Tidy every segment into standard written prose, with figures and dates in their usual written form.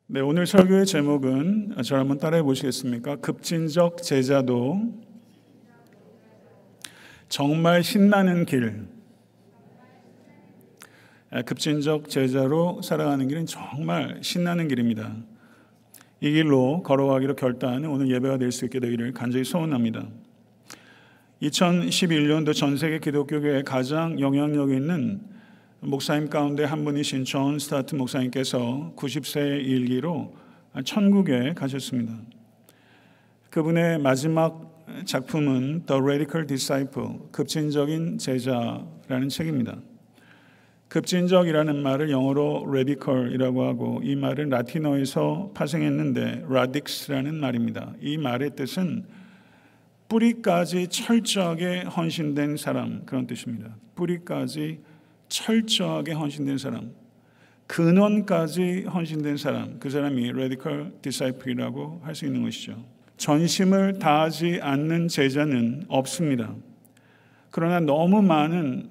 네, 오늘 설교의 제목은 저를 한번 따라해 보시겠습니까? 급진적 제자도 정말 신나는 길. 급진적 제자로 살아가는 길은 정말 신나는 길입니다. 이 길로 걸어가기로 결단하는 오늘 예배가 될 수 있게 되기를 간절히 소원합니다. 2011년도 전 세계 기독교계에 가장 영향력 있는 목사님 가운데 한 분이신 존 스타트 목사님께서 90세의 일기로 천국에 가셨습니다. 그분의 마지막 작품은 The Radical Disciple, 급진적인 제자라는 책입니다. 급진적이라는 말을 영어로 radical이라고 하고 이 말은 라틴어에서 파생했는데 radix라는 말입니다. 이 말의 뜻은 뿌리까지 철저하게 헌신된 사람, 그런 뜻입니다. 뿌리까지 철저하게 헌신된 사람, 근원까지 헌신된 사람, 그 사람이 radical disciple이라고 할 수 있는 것이죠. 전심을 다하지 않는 제자는 없습니다. 그러나 너무 많은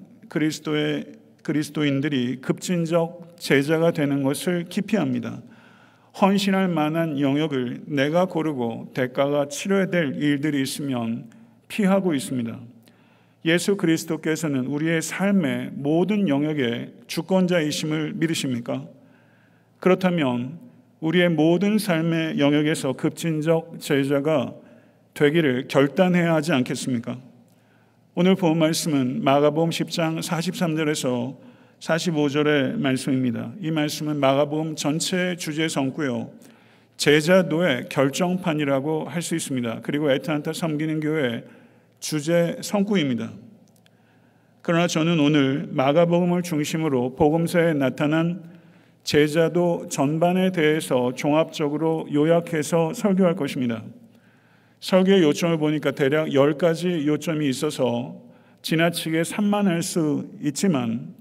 그리스도인들이 급진적 제자가 되는 것을 기피합니다. 헌신할 만한 영역을 내가 고르고 대가가 치러야 될 일들이 있으면 피하고 있습니다. 예수 그리스도께서는 우리의 삶의 모든 영역의 주권자이심을 믿으십니까? 그렇다면 우리의 모든 삶의 영역에서 급진적 제자가 되기를 결단해야 하지 않겠습니까? 오늘 본 말씀은 마가복음 10장 43절에서 45절의 말씀입니다. 이 말씀은 마가복음 전체의 주제 성구요, 제자도의 결정판이라고 할 수 있습니다. 그리고 애타한테 섬기는 교회 주제 성구입니다. 그러나 저는 오늘 마가복음을 중심으로 복음서에 나타난 제자도 전반에 대해서 종합적으로 요약해서 설교할 것입니다. 설교의 요점을 보니까 대략 10가지 요점이 있어서 지나치게 산만할 수 있지만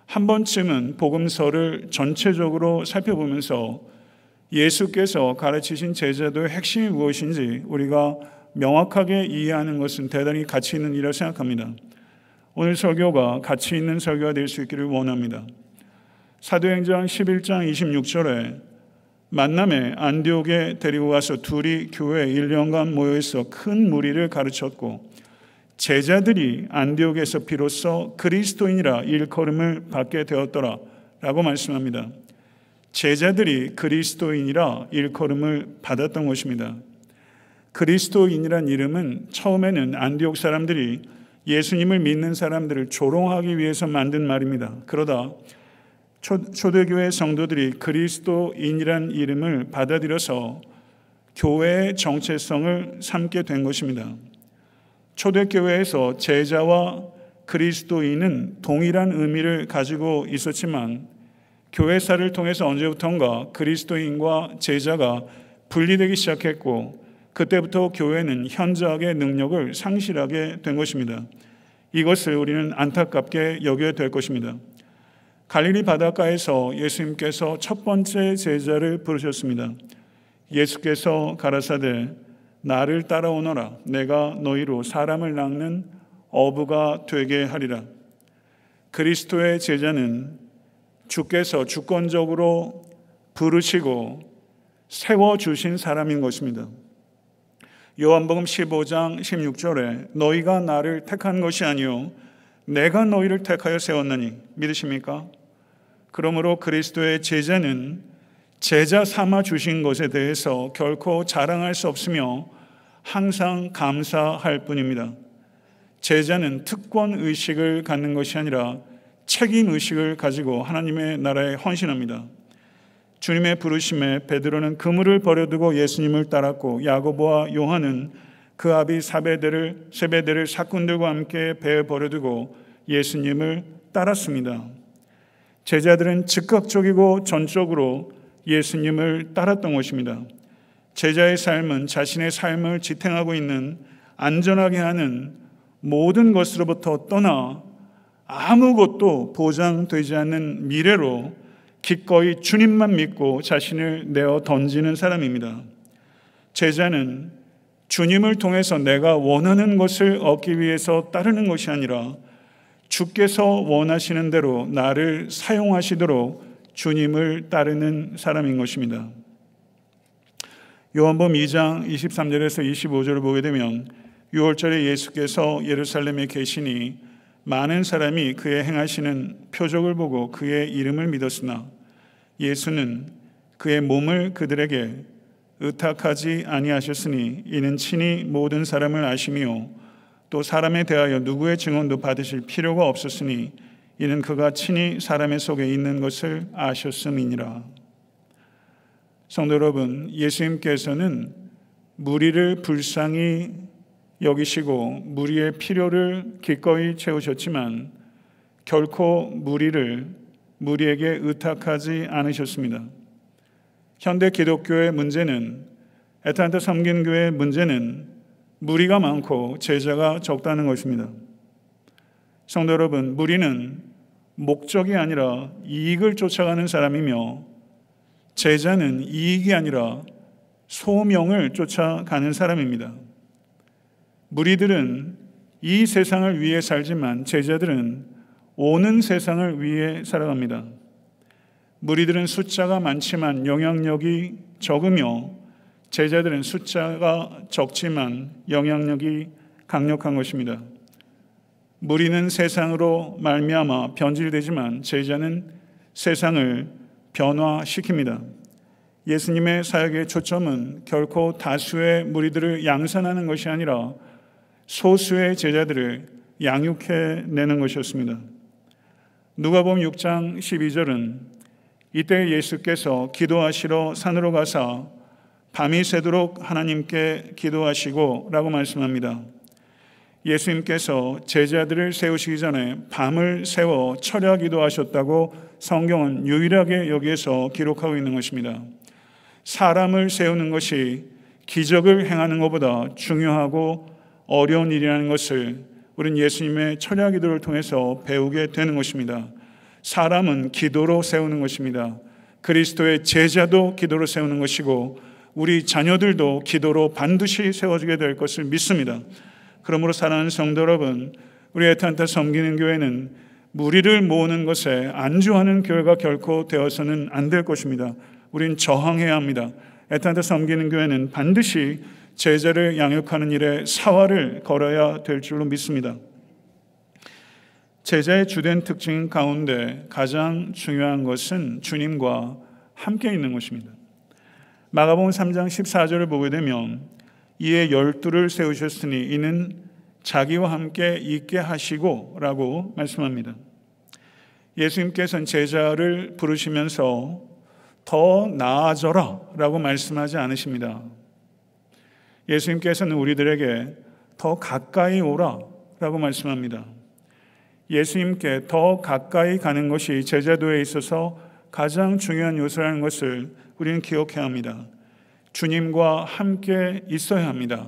한 번쯤은 복음서를 전체적으로 살펴보면서 예수께서 가르치신 제자도의 핵심이 무엇인지 우리가 명확하게 이해하는 것은 대단히 가치 있는 일이라고 생각합니다. 오늘 설교가 가치 있는 설교가 될 수 있기를 원합니다. 사도행전 11장 26절에 만남에 안디옥에 데리고 가서 둘이 교회에 1년간 모여있어 큰 무리를 가르쳤고 제자들이 안디옥에서 비로소 그리스도인이라 일컬음을 받게 되었더라 라고 말씀합니다. 제자들이 그리스도인이라 일컬음을 받았던 것입니다. 그리스도인이란 이름은 처음에는 안디옥 사람들이 예수님을 믿는 사람들을 조롱하기 위해서 만든 말입니다. 그러다 초대교회 성도들이 그리스도인이란 이름을 받아들여서 교회의 정체성을 삼게 된 것입니다. 초대교회에서 제자와 그리스도인은 동일한 의미를 가지고 있었지만 교회사를 통해서 언제부턴가 그리스도인과 제자가 분리되기 시작했고 그때부터 교회는 현저하게 능력을 상실하게 된 것입니다. 이것을 우리는 안타깝게 여겨야 될 것입니다. 갈릴리 바닷가에서 예수님께서 첫 번째 제자를 부르셨습니다. 예수께서 가라사대 나를 따라오너라 내가 너희로 사람을 낚는 어부가 되게 하리라. 그리스도의 제자는 주께서 주권적으로 부르시고 세워주신 사람인 것입니다. 요한복음 15장 16절에 너희가 나를 택한 것이 아니요 내가 너희를 택하여 세웠나니 믿으십니까? 그러므로 그리스도의 제자는 제자 삼아 주신 것에 대해서 결코 자랑할 수 없으며 항상 감사할 뿐입니다. 제자는 특권의식을 갖는 것이 아니라 책임의식을 가지고 하나님의 나라에 헌신합니다. 주님의 부르심에 베드로는 그물을 버려두고 예수님을 따랐고 야고보와 요한은 그 아비 세베대를 사꾼들과 함께 배에 버려두고 예수님을 따랐습니다. 제자들은 즉각적이고 전적으로 예수님을 따랐던 것입니다. 제자의 삶은 자신의 삶을 지탱하고 있는 안전하게 하는 모든 것으로부터 떠나 아무것도 보장되지 않는 미래로 기꺼이 주님만 믿고 자신을 내어 던지는 사람입니다. 제자는 주님을 통해서 내가 원하는 것을 얻기 위해서 따르는 것이 아니라 주께서 원하시는 대로 나를 사용하시도록 주님을 따르는 사람인 것입니다. 요한복음 2장 23절에서 25절을 보게 되면 6월절에 예수께서 예루살렘에 계시니 많은 사람이 그의 행하시는 표적을 보고 그의 이름을 믿었으나 예수는 그의 몸을 그들에게 의탁하지 아니하셨으니 이는 친히 모든 사람을 아시며 또 사람에 대하여 누구의 증언도 받으실 필요가 없었으니 이는 그가 친히 사람의 속에 있는 것을 아셨음이니라. 성도 여러분, 예수님께서는 무리를 불쌍히 여기시고 무리의 필요를 기꺼이 채우셨지만 결코 무리에게 의탁하지 않으셨습니다. 현대 기독교의 문제는, 애타한테 섬긴 교회의 문제는 무리가 많고 제자가 적다는 것입니다. 성도 여러분, 무리는 목적이 아니라 이익을 쫓아가는 사람이며 제자는 이익이 아니라 소명을 쫓아가는 사람입니다. 무리들은 이 세상을 위해 살지만 제자들은 오는 세상을 위해 살아갑니다. 무리들은 숫자가 많지만 영향력이 적으며 제자들은 숫자가 적지만 영향력이 강력한 것입니다. 무리는 세상으로 말미암아 변질되지만 제자는 세상을 변화시킵니다. 예수님의 사역의 초점은 결코 다수의 무리들을 양산하는 것이 아니라 소수의 제자들을 양육해내는 것이었습니다. 누가복음 6장 12절은 이때 예수께서 기도하시러 산으로 가사 밤이 새도록 하나님께 기도하시고 라고 말씀합니다. 예수님께서 제자들을 세우시기 전에 밤을 새워 철야 기도하셨다고 성경은 유일하게 여기에서 기록하고 있는 것입니다. 사람을 세우는 것이 기적을 행하는 것보다 중요하고 어려운 일이라는 것을 우리는 예수님의 철야 기도를 통해서 배우게 되는 것입니다. 사람은 기도로 세우는 것입니다. 그리스도의 제자도 기도로 세우는 것이고 우리 자녀들도 기도로 반드시 세워지게 될 것을 믿습니다. 그러므로 사랑하는 성도 여러분, 우리 애타한테 섬기는 교회는 무리를 모으는 것에 안주하는 교회가 결코 되어서는 안 될 것입니다. 우린 저항해야 합니다. 애타한테 섬기는 교회는 반드시 제자를 양육하는 일에 사활을 걸어야 될 줄로 믿습니다. 제자의 주된 특징 가운데 가장 중요한 것은 주님과 함께 있는 것입니다. 마가복음 3장 14절을 보게 되면 이에 12를 세우셨으니 이는 자기와 함께 있게 하시고 라고 말씀합니다. 예수님께서는 제자를 부르시면서 더 나아져라 라고 말씀하지 않으십니다. 예수님께서는 우리들에게 더 가까이 오라 라고 말씀합니다. 예수님께 더 가까이 가는 것이 제자도에 있어서 가장 중요한 요소라는 것을 우리는 기억해야 합니다. 주님과 함께 있어야 합니다.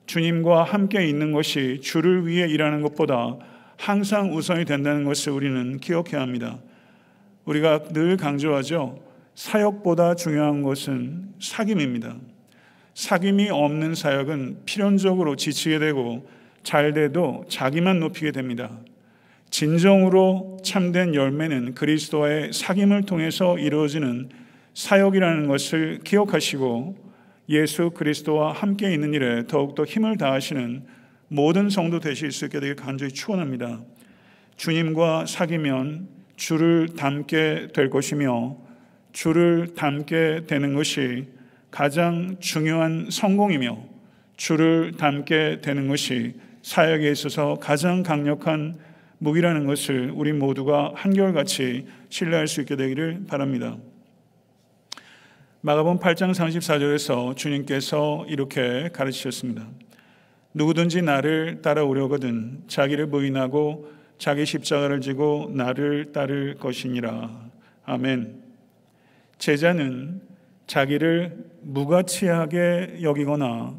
주님과 함께 있는 것이 주를 위해 일하는 것보다 항상 우선이 된다는 것을 우리는 기억해야 합니다. 우리가 늘 강조하죠. 사역보다 중요한 것은 사귐입니다. 사귐이 없는 사역은 필연적으로 지치게 되고 잘 돼도 자기만 높이게 됩니다. 진정으로 참된 열매는 그리스도와의 사귐을 통해서 이루어지는 사역이라는 것을 기억하시고 예수 그리스도와 함께 있는 일에 더욱더 힘을 다하시는 모든 성도 되실 수 있게 되길 간절히 축원합니다. 주님과 사귀면 주를 닮게 될 것이며 주를 닮게 되는 것이 가장 중요한 성공이며 주를 닮게 되는 것이 사역에 있어서 가장 강력한 무기라는 것을 우리 모두가 한결같이 신뢰할 수 있게 되기를 바랍니다. 마가복음 8장 34절에서 주님께서 이렇게 가르치셨습니다. 누구든지 나를 따라오려거든 자기를 부인하고 자기 십자가를 지고 나를 따를 것이니라. 아멘. 제자는 자기를 무가치하게 여기거나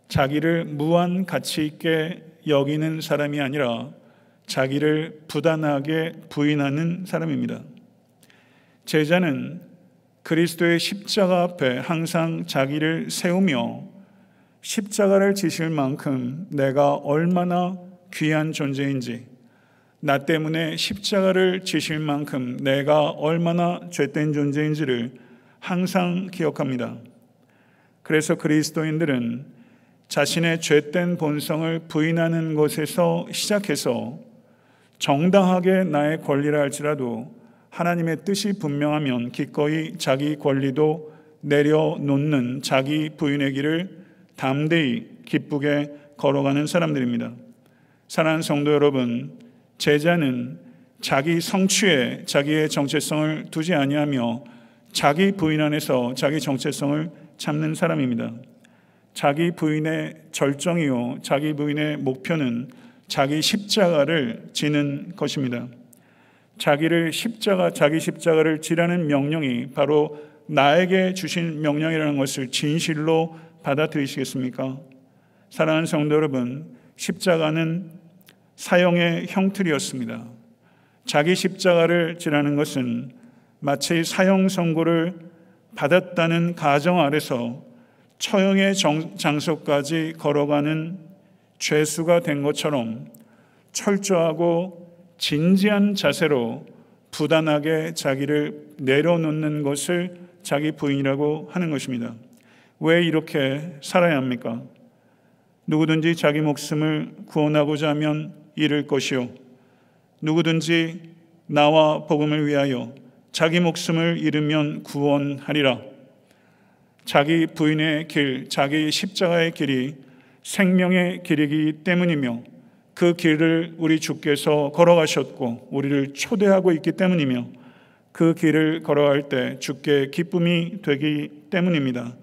자기를 무한 가치 있게 여기는 사람이 아니라 자기를 부단하게 부인하는 사람입니다. 제자는 그리스도의 십자가 앞에 항상 자기를 세우며 십자가를 지실 만큼 내가 얼마나 귀한 존재인지, 나 때문에 십자가를 지실 만큼 내가 얼마나 죄된 존재인지를 항상 기억합니다. 그래서 그리스도인들은 자신의 죄된 본성을 부인하는 것에서 시작해서 정당하게 나의 권리라 할지라도 하나님의 뜻이 분명하면 기꺼이 자기 권리도 내려놓는 자기 부인의 길을 담대히 기쁘게 걸어가는 사람들입니다. 사랑하는 성도 여러분, 제자는 자기 성취에 자기의 정체성을 두지 아니하며 자기 부인 안에서 자기 정체성을 찾는 사람입니다. 자기 부인의 절정이요, 자기 부인의 목표는 자기 십자가를 지는 것입니다. 자기 십자가를 지라는 명령이 바로 나에게 주신 명령이라는 것을 진실로 받아들이시겠습니까? 사랑하는 성도 여러분, 십자가는 사형의 형틀이었습니다. 자기 십자가를 지라는 것은 마치 사형 선고를 받았다는 가정 아래서 처형의 장소까지 걸어가는 죄수가 된 것처럼 철저하고 진지한 자세로 부단하게 자기를 내려놓는 것을 자기 부인이라고 하는 것입니다. 왜 이렇게 살아야 합니까? 누구든지 자기 목숨을 구원하고자 하면 잃을 것이요, 누구든지 나와 복음을 위하여 자기 목숨을 잃으면 구원하리라. 자기 부인의 길, 자기 십자가의 길이 생명의 길이기 때문이며 그 길을 우리 주께서 걸어가셨고 우리를 초대하고 있기 때문이며 그 길을 걸어갈 때 주께 기쁨이 되기 때문입니다.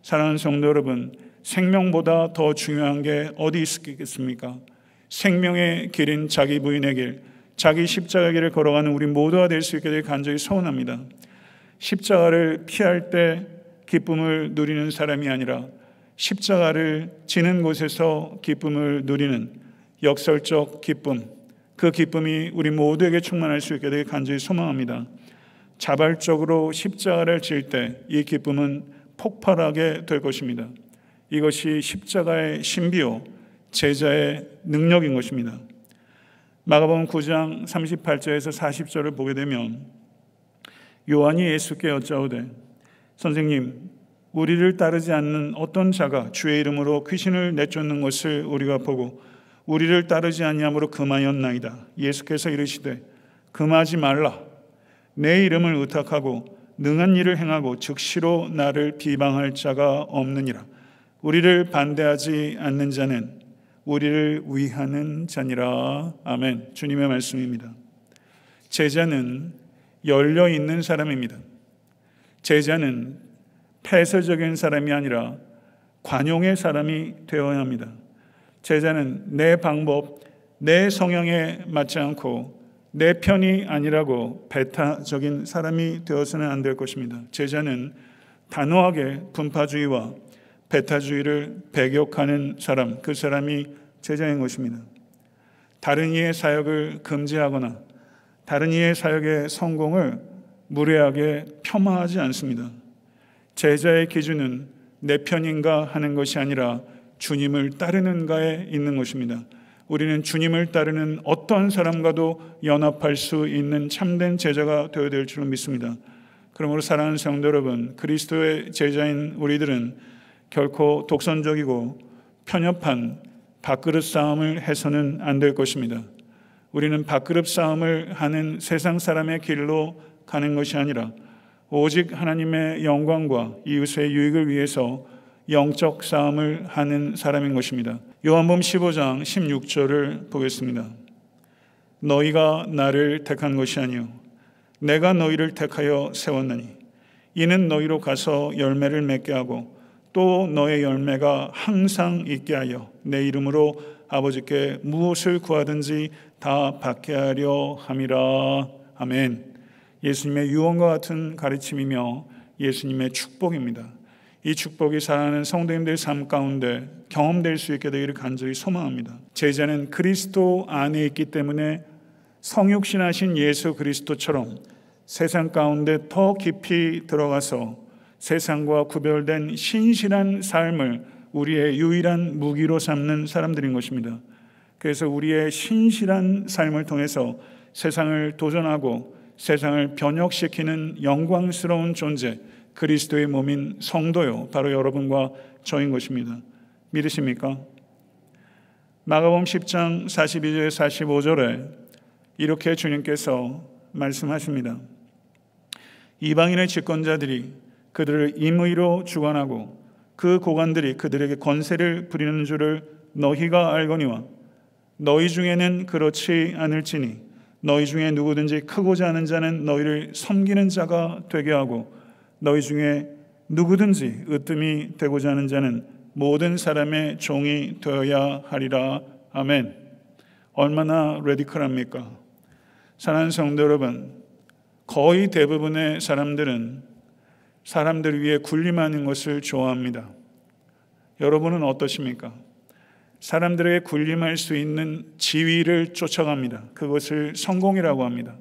사랑하는 성도 여러분, 생명보다 더 중요한 게 어디 있겠습니까? 생명의 길인 자기 부인의 길, 자기 십자가의 길을 걸어가는 우리 모두가 될 수 있게 되길 간절히 소원합니다. 십자가를 피할 때 기쁨을 누리는 사람이 아니라 십자가를 지는 곳에서 기쁨을 누리는 역설적 기쁨, 그 기쁨이 우리 모두에게 충만할 수 있게 되길 간절히 소망합니다. 자발적으로 십자가를 질 때 이 기쁨은 폭발하게 될 것입니다. 이것이 십자가의 신비요 제자의 능력인 것입니다. 마가복음 9장 38절에서 40절을 보게 되면 요한이 예수께 여짜오되 선생님, 우리를 따르지 않는 어떤 자가 주의 이름으로 귀신을 내쫓는 것을 우리가 보고 우리를 따르지 아니함으로 금하였나이다. 예수께서 이르시되 금하지 말라. 내 이름을 의탁하고 능한 일을 행하고 즉시로 나를 비방할 자가 없느니라. 우리를 반대하지 않는 자는 우리를 위하는 자니라. 아멘. 주님의 말씀입니다. 제자는 열려있는 사람입니다. 제자는 폐쇄적인 사람이 아니라 관용의 사람이 되어야 합니다. 제자는 내 방법, 내 성향에 맞지 않고 내 편이 아니라고 배타적인 사람이 되어서는 안 될 것입니다. 제자는 단호하게 분파주의와 배타주의를 배격하는 사람, 그 사람이 제자인 것입니다. 다른 이의 사역을 금지하거나 다른 이의 사역의 성공을 무례하게 폄하하지 않습니다. 제자의 기준은 내 편인가 하는 것이 아니라 주님을 따르는가에 있는 것입니다. 우리는 주님을 따르는 어떤 사람과도 연합할 수 있는 참된 제자가 되어야 될 줄 믿습니다. 그러므로 사랑하는 성도 여러분, 그리스도의 제자인 우리들은 결코 독선적이고 편협한 밥그릇 싸움을 해서는 안 될 것입니다. 우리는 밥그릇 싸움을 하는 세상 사람의 길로 가는 것이 아니라 오직 하나님의 영광과 이웃의 유익을 위해서 영적 싸움을 하는 사람인 것입니다. 요한복음 15장 16절을 보겠습니다. 너희가 나를 택한 것이 아니요 내가 너희를 택하여 세웠나니 이는 너희로 가서 열매를 맺게 하고 또 너의 열매가 항상 있게 하여 내 이름으로 아버지께 무엇을 구하든지 다 받게 하려 함이라. 아멘. 예수님의 유언과 같은 가르침이며 예수님의 축복입니다. 이 축복이 사랑하는 성도님들의 삶 가운데 경험될 수 있게 되기를 간절히 소망합니다. 제자는 그리스도 안에 있기 때문에 성육신하신 예수 그리스도처럼 세상 가운데 더 깊이 들어가서 세상과 구별된 신실한 삶을 우리의 유일한 무기로 삼는 사람들인 것입니다. 그래서 우리의 신실한 삶을 통해서 세상을 도전하고 세상을 변혁시키는 영광스러운 존재, 그리스도의 몸인 성도요, 바로 여러분과 저인 것입니다. 믿으십니까? 마가복음 10장 42절 45절에 이렇게 주님께서 말씀하십니다. 이방인의 집권자들이 그들을 임의로 주관하고 그 고관들이 그들에게 권세를 부리는 줄을 너희가 알거니와 너희 중에는 그렇지 않을지니 너희 중에 누구든지 크고자 하는 자는 너희를 섬기는 자가 되게 하고 너희 중에 누구든지 으뜸이 되고자 하는 자는 모든 사람의 종이 되어야 하리라. 아멘. 얼마나 레디컬합니까? 사랑하는 성도 여러분, 거의 대부분의 사람들은 사람들 위해 군림하는 것을 좋아합니다. 여러분은 어떠십니까? 사람들에게 군림할 수 있는 지위를 쫓아갑니다. 그것을 성공이라고 합니다.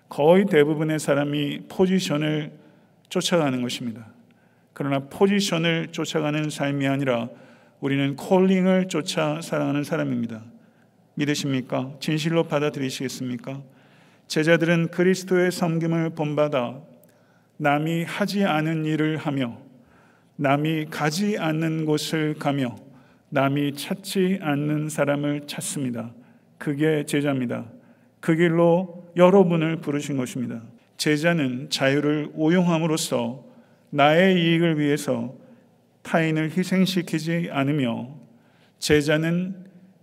거의 대부분의 사람이 포지션을 쫓아가는 것입니다. 그러나 포지션을 쫓아가는 삶이 아니라 우리는 콜링을 쫓아 살아가는 사람입니다. 믿으십니까? 진실로 받아들이시겠습니까? 제자들은 그리스도의 섬김을 본받아 남이 하지 않은 일을 하며 남이 가지 않는 곳을 가며 남이 찾지 않는 사람을 찾습니다. 그게 제자입니다. 그 길로 여러분을 부르신 것입니다. 제자는 자유를 오용함으로써 나의 이익을 위해서 타인을 희생시키지 않으며 제자는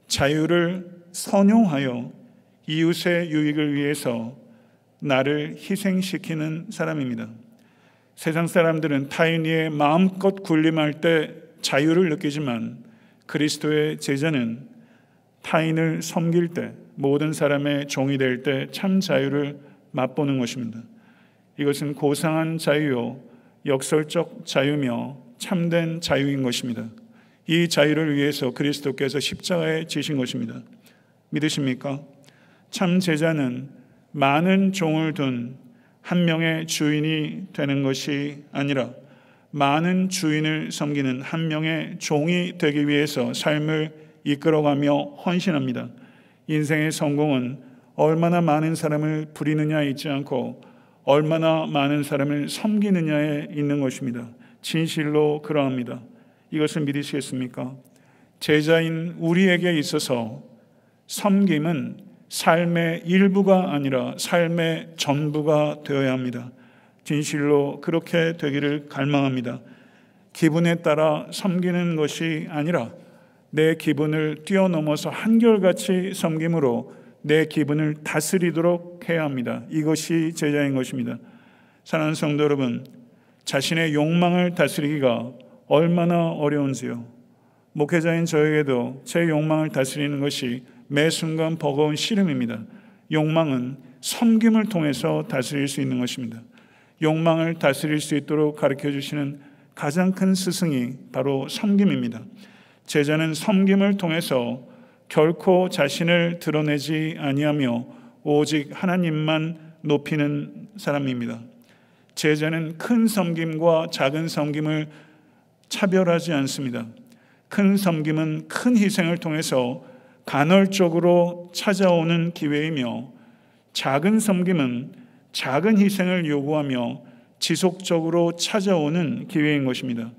자유를 선용하여 이웃의 유익을 위해서 나를 희생시키는 사람입니다. 세상 사람들은 타인 위에 마음껏 군림할 때 자유를 느끼지만 그리스도의 제자는 타인을 섬길 때, 모든 사람의 종이 될 때 참 자유를 맛보는 것입니다. 이것은 고상한 자유요, 역설적 자유며 참된 자유인 것입니다. 이 자유를 위해서 그리스도께서 십자가에 지신 것입니다. 믿으십니까? 참 제자는 많은 종을 둔 한 명의 주인이 되는 것이 아니라 많은 주인을 섬기는 한 명의 종이 되기 위해서 삶을 이끌어가며 헌신합니다. 인생의 성공은 얼마나 많은 사람을 부리느냐에 있지 않고 얼마나 많은 사람을 섬기느냐에 있는 것입니다. 진실로 그러합니다. 이것을 믿으시겠습니까? 제자인 우리에게 있어서 섬김은 삶의 일부가 아니라 삶의 전부가 되어야 합니다. 진실로 그렇게 되기를 갈망합니다. 기분에 따라 섬기는 것이 아니라 내 기분을 뛰어넘어서 한결같이 섬김으로 내 기분을 다스리도록 해야 합니다. 이것이 제자인 것입니다. 사랑하는 성도 여러분, 자신의 욕망을 다스리기가 얼마나 어려운지요. 목회자인 저에게도 제 욕망을 다스리는 것이 매 순간 버거운 씨름입니다. 욕망은 섬김을 통해서 다스릴 수 있는 것입니다. 욕망을 다스릴 수 있도록 가르쳐 주시는 가장 큰 스승이 바로 섬김입니다. 제자는 섬김을 통해서 결코 자신을 드러내지 아니하며 오직 하나님만 높이는 사람입니다. 제자는 큰 섬김과 작은 섬김을 차별하지 않습니다. 큰 섬김은 큰 희생을 통해서 간헐적으로 찾아오는 기회이며 작은 섬김은 작은 희생을 요구하며 지속적으로 찾아오는 기회인 것입니다.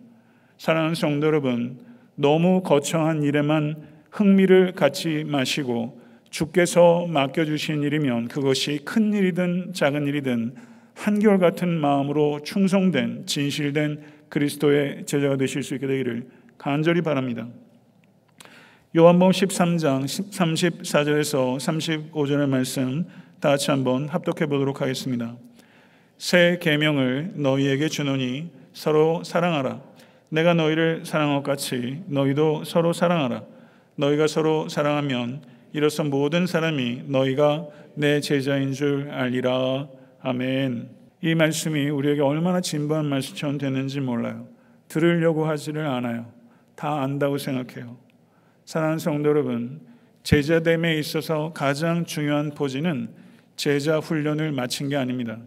사랑하는 성도 여러분, 너무 거창한 일에만 흥미를 갖지 마시고 주께서 맡겨주신 일이면 그것이 큰 일이든 작은 일이든 한결같은 마음으로 충성된 진실된 그리스도의 제자가 되실 수 있게 되기를 간절히 바랍니다. 요한복음 13장 34절에서 35절의 말씀 다 같이 한번 합독해 보도록 하겠습니다. 새 계명을 너희에게 주노니 서로 사랑하라. 내가 너희를 사랑한 것 같이 너희도 서로 사랑하라. 너희가 서로 사랑하면 이로써 모든 사람이 너희가 내 제자인 줄 알리라. 아멘. 이 말씀이 우리에게 얼마나 진부한 말씀처럼 되는지 몰라요. 들으려고 하지를 않아요. 다 안다고 생각해요. 사랑하는 성도 여러분, 제자됨에 있어서 가장 중요한 포지는 제자 훈련을 마친 게 아닙니다.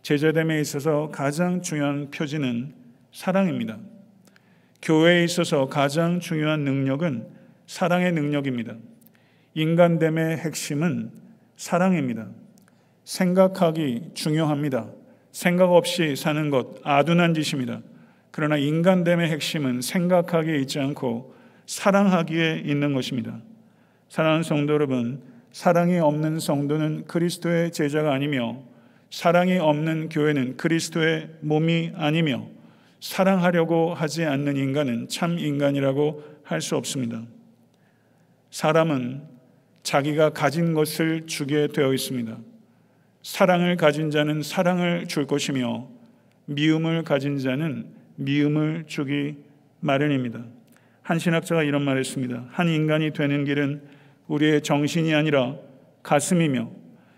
제자됨에 있어서 가장 중요한 표지는 사랑입니다. 교회에 있어서 가장 중요한 능력은 사랑의 능력입니다. 인간됨의 핵심은 사랑입니다. 생각하기 중요합니다. 생각 없이 사는 것 아둔한 짓입니다. 그러나 인간됨의 핵심은 생각하기에 있지 않고 사랑하기에 있는 것입니다. 사랑하는 성도 여러분, 사랑이 없는 성도는 그리스도의 제자가 아니며 사랑이 없는 교회는 그리스도의 몸이 아니며 사랑하려고 하지 않는 인간은 참 인간이라고 할 수 없습니다. 사람은 자기가 가진 것을 주게 되어 있습니다. 사랑을 가진 자는 사랑을 줄 것이며 미움을 가진 자는 미움을 주기 마련입니다. 한 신학자가 이런 말을 했습니다. 한 인간이 되는 길은 우리의 정신이 아니라 가슴이며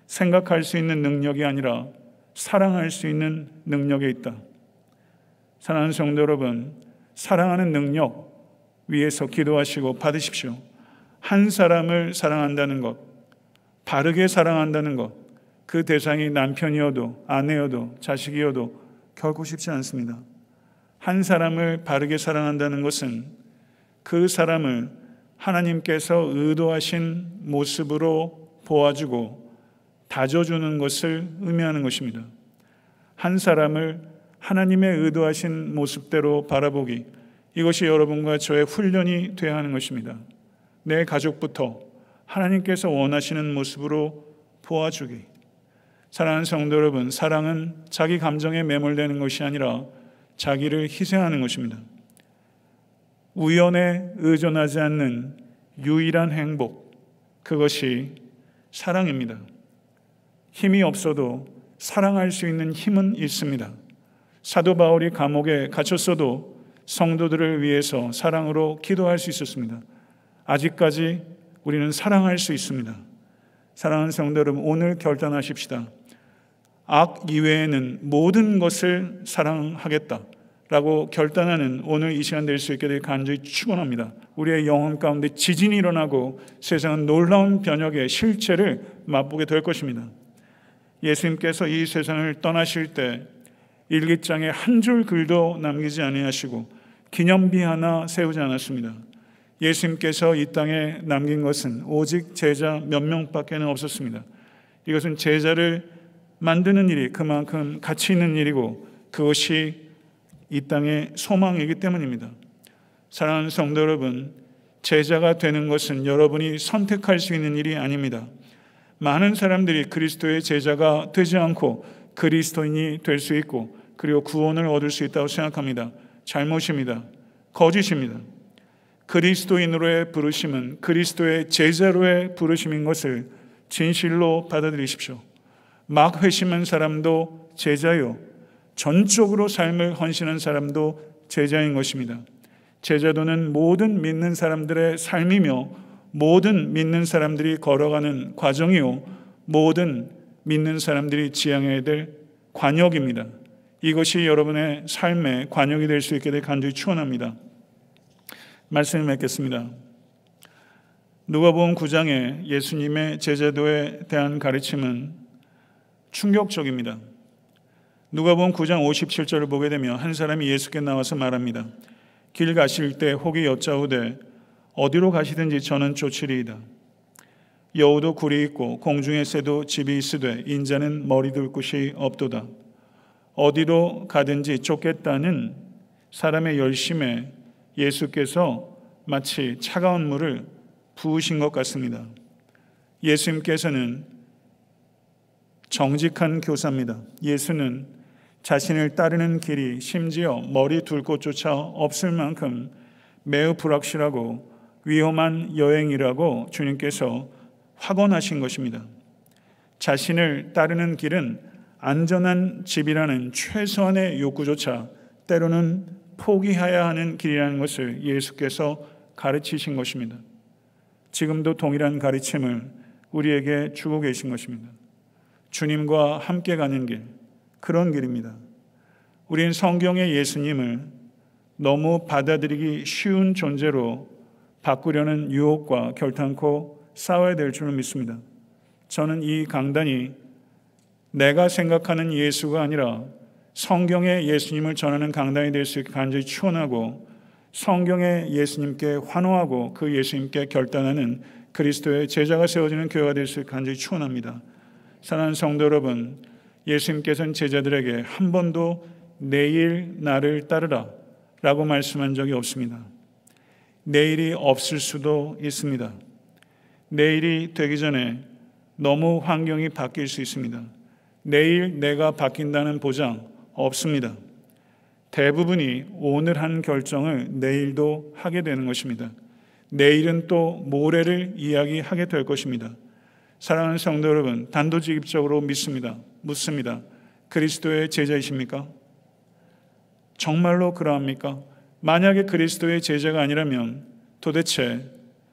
생각할 수 있는 능력이 아니라 사랑할 수 있는 능력에 있다. 사랑하는 성도 여러분, 사랑하는 능력 위해서 기도하시고 받으십시오. 한 사람을 사랑한다는 것, 바르게 사랑한다는 것, 그 대상이 남편이어도 아내여도 자식이어도 결코 쉽지 않습니다. 한 사람을 바르게 사랑한다는 것은 그 사람을 하나님께서 의도하신 모습으로 보아주고 다져주는 것을 의미하는 것입니다. 한 사람을 하나님의 의도하신 모습대로 바라보기, 이것이 여러분과 저의 훈련이 되어야 하는 것입니다. 내 가족부터 하나님께서 원하시는 모습으로 보아주기. 사랑하는 성도 여러분, 사랑은 자기 감정에 매몰되는 것이 아니라 자기를 희생하는 것입니다. 우연에 의존하지 않는 유일한 행복, 그것이 사랑입니다. 힘이 없어도 사랑할 수 있는 힘은 있습니다. 사도 바울이 감옥에 갇혔어도 성도들을 위해서 사랑으로 기도할 수 있었습니다. 아직까지 우리는 사랑할 수 있습니다. 사랑하는 성도 여러분, 오늘 결단하십시다. 악 이외에는 모든 것을 사랑하겠다라고 결단하는 오늘 이 시간 될 수 있게 되길 간절히 축원합니다. 우리의 영혼 가운데 지진이 일어나고 세상은 놀라운 변혁의 실체를 맛보게 될 것입니다. 예수님께서 이 세상을 떠나실 때 일기장에 한 줄 글도 남기지 아니하시고 기념비 하나 세우지 않았습니다. 예수님께서 이 땅에 남긴 것은 오직 제자 몇 명밖에 없었습니다. 이것은 제자를 만드는 일이 그만큼 가치 있는 일이고 그것이 이 땅의 소망이기 때문입니다. 사랑하는 성도 여러분, 제자가 되는 것은 여러분이 선택할 수 있는 일이 아닙니다. 많은 사람들이 그리스도의 제자가 되지 않고 그리스도인이 될 수 있고 그리고 구원을 얻을 수 있다고 생각합니다. 잘못입니다. 거짓입니다. 그리스도인으로의 부르심은 그리스도의 제자로의 부르심인 것을 진실로 받아들이십시오. 막 회심한 사람도 제자요, 전적으로 삶을 헌신한 사람도 제자인 것입니다. 제자도는 모든 믿는 사람들의 삶이며 모든 믿는 사람들이 걸어가는 과정이요, 모든 믿는 사람들이 지향해야 될 관역입니다. 이것이 여러분의 삶의 관역이 될 수 있게 될 간절히 축원합니다. 말씀을 맺겠습니다. 누가복음 9장의 예수님의 제자도에 대한 가르침은 충격적입니다. 누가복음 9장 57절을 보게 되면 한 사람이 예수께 나와서 말합니다. 길 가실 때 혹이 여짜오되 어디로 가시든지 저는 쫓으리이다. 여우도 굴이 있고 공중의 새도 집이 있으되 인자는 머리 둘 곳이 없도다. 어디로 가든지 쫓겠다는 사람의 열심에 예수께서 마치 차가운 물을 부으신 것 같습니다. 예수님께서는 정직한 교사입니다. 예수는 자신을 따르는 길이 심지어 머리 둘 곳조차 없을 만큼 매우 불확실하고 위험한 여행이라고 주님께서 확언하신 것입니다. 자신을 따르는 길은 안전한 집이라는 최소한의 욕구조차 때로는 포기해야 하는 길이라는 것을 예수께서 가르치신 것입니다. 지금도 동일한 가르침을 우리에게 주고 계신 것입니다. 주님과 함께 가는 길, 그런 길입니다. 우리는 성경의 예수님을 너무 받아들이기 쉬운 존재로 바꾸려는 유혹과 결탄코 싸워야 될 줄을 믿습니다. 저는 이 강단이 내가 생각하는 예수가 아니라 성경의 예수님을 전하는 강단이 될 수 있게 간절히 축원하고 성경의 예수님께 환호하고 그 예수님께 결단하는 그리스도의 제자가 세워지는 교회가 될 수 있게 간절히 축원합니다. 사랑하는 성도 여러분, 예수님께서는 제자들에게 한 번도 내일 나를 따르라 라고 말씀한 적이 없습니다. 내일이 없을 수도 있습니다. 내일이 되기 전에 너무 환경이 바뀔 수 있습니다. 내일 내가 바뀐다는 보장 없습니다. 대부분이 오늘 한 결정을 내일도 하게 되는 것입니다. 내일은 또 모레를 이야기하게 될 것입니다. 사랑하는 성도 여러분, 단도직입적으로 묻습니다. 그리스도의 제자이십니까? 정말로 그러합니까? 만약에 그리스도의 제자가 아니라면 도대체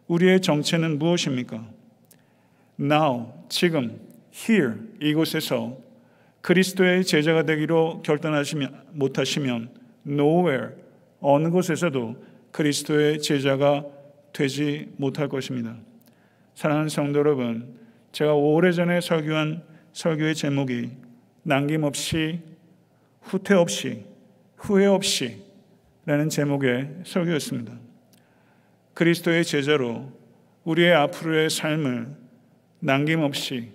우리의 정체는 무엇입니까? Now, 지금, here, 이곳에서 그리스도의 제자가 되기로 결단하지 못하시면 nowhere, 어느 곳에서도 그리스도의 제자가 되지 못할 것입니다. 사랑하는 성도 여러분, 제가 오래전에 설교한 설교의 제목이 남김없이, 후퇴 없이, 후회 없이 라는 제목의 설교였습니다. 그리스도의 제자로 우리의 앞으로의 삶을 남김없이,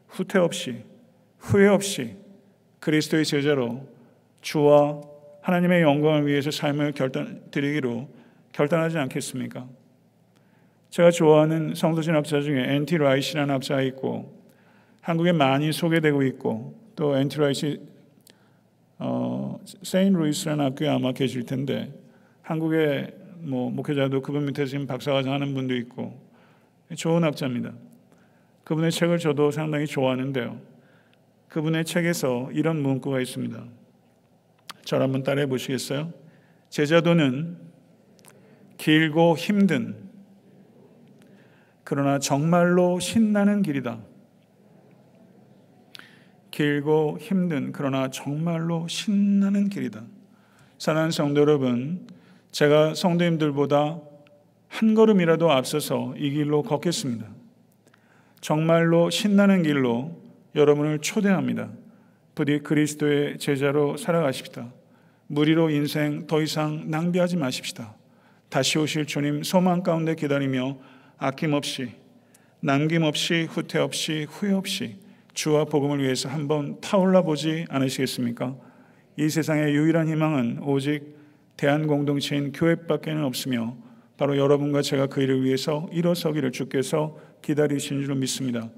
후퇴 없이, 후회 없이 그리스도의 제자로 주와 하나님의 영광을 위해서 삶을 드리기로 결단하지 않겠습니까? 제가 좋아하는 성서신학자 중에 N.T. 라이트라는 학자가 있고 한국에 많이 소개되고 있고 또 N.T. 라이트 세인트 루이스라는 학교에 아마 계실 텐데 한국의 목회자도 그분 밑에서 지금 박사과정 하는 분도 있고 좋은 학자입니다. 그분의 책을 저도 상당히 좋아하는데요. 그분의 책에서 이런 문구가 있습니다. 저를 한번 따라해 보시겠어요? 제자도는 길고 힘든 그러나 정말로 신나는 길이다. 길고 힘든 그러나 정말로 신나는 길이다. 사랑하는 성도 여러분, 제가 성도님들보다 한 걸음이라도 앞서서 이 길로 걷겠습니다. 정말로 신나는 길로 여러분을 초대합니다. 부디 그리스도의 제자로 살아가십시다. 무리로 인생 더 이상 낭비하지 마십시다. 다시 오실 주님 소망 가운데 기다리며 아낌없이, 남김없이, 후퇴 없이, 후회 없이 주와 복음을 위해서 한번 타올라 보지 않으시겠습니까? 이 세상의 유일한 희망은 오직 대한공동체인 교회밖에는 없으며 바로 여러분과 제가 그 일을 위해서 일어서기를 주께서 기다리신 줄로 믿습니다.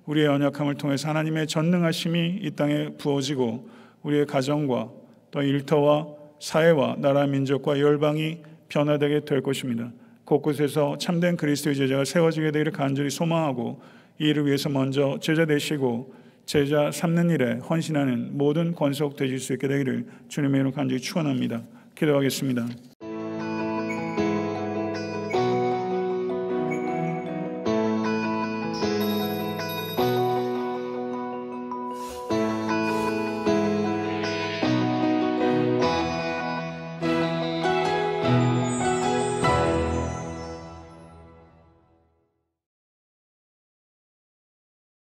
우리의 연약함을 통해서 하나님의 전능하심이 이 땅에 부어지고 우리의 가정과 또 일터와 사회와 나라 민족과 열방이 변화되게 될 것입니다. 곳곳에서 참된 그리스도의 제자가 세워지게 되기를 간절히 소망하고 이 일을 위해서 먼저 제자 되시고 제자 삼는 일에 헌신하는 모든 권속 되실 수 있게 되기를 주님의 이름으로 간절히 축원합니다. 기도하겠습니다.